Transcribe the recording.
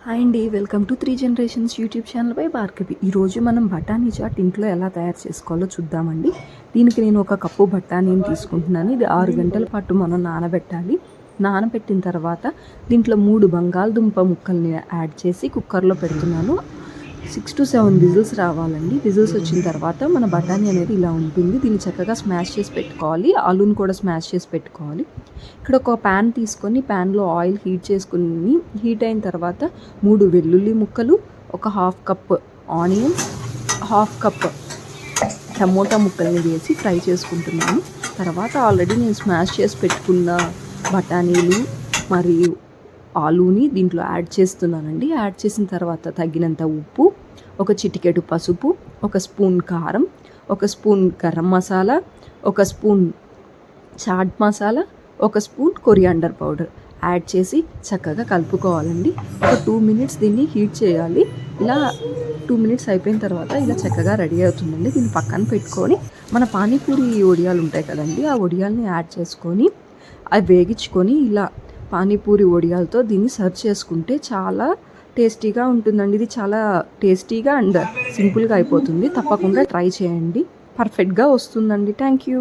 Hi అండి, welcome to 3 generations YouTube channel by Bhargavi. ఈరోజు మనం బఠానీ చాట్ ఇంట్లో ఎలా తయారు చేసుకోవాలో చూద్దామండి. దీనికి నేను ఒక కప్పు బఠానీని తీసుకుంటున్నాను. ఇది 6 గంటల పాటు మనం నానబెట్టాలి. నానబెట్టిన తర్వాత దీంట్లో 3 బంగాళదుంప ముక్కల్ని యాడ్ చేసి కుక్కర్లో పెడుతున్నాను. 6 to 7 విజిల్స్ రావాలండి. విజిల్స్ వచ్చిన తర్వాత మన బఠానీ అనేది ఇలా ఉంటుంది. దీన్ని చక్కగా స్మాష్ చేసి పెట్టుకోవాలి. ఆలూని కూడా స్మాష్ చేసి పెట్టుకోవాలి. ఇక్కడ ఒక ప్యాన్ తీసుకొని ప్యాన్లో ఆయిల్ హీట్ చేసుకుని, హీట్ అయిన తర్వాత 3 వెల్లుల్లి ముక్కలు, ఒక half cup onion, half cup tomato ముక్కల్ని వేసి ఫ్రై చేసుకుంటున్నాను. తర్వాత ఆల్రెడీ నేను స్మాష్ చేసి పెట్టుకున్న బఠానీలు మరియు ఆలూని దీంట్లో యాడ్ చేస్తున్నానండి. యాడ్ చేసిన తర్వాత తగినంత ఉప్పు, ఒక చిటికెడు పసుపు, ఒక స్పూన్ కారం, ఒక స్పూన్ గరం మసాలా, ఒక స్పూన్ చాట్ మసాలా, ఒక స్పూన్ కొరియాండర్ పౌడర్ యాడ్ చేసి చక్కగా కలుపుకోవాలండి. ఒక 2 మినిట్స్ దీన్ని హీట్ చేయాలి. ఇలా 2 మినిట్స్ అయిపోయిన తర్వాత ఇలా చక్కగా రెడీ అవుతుందండి. దీన్ని పక్కన పెట్టుకొని మన పానీపూరి వడియాలు ఉంటాయి కదండి, ఆ వడియాల్ని యాడ్ చేసుకొని అవి వేగించుకొని ఇలా పానీపూరి వడియాలతో దీన్ని సర్వ్ చేసుకుంటే చాలా టేస్టీగా ఉంటుందండి. ఇది చాలా టేస్టీగా అండ్ సింపుల్గా అయిపోతుంది. తప్పకుండా ట్రై చేయండి, పర్ఫెక్ట్గా వస్తుందండి. Thank you.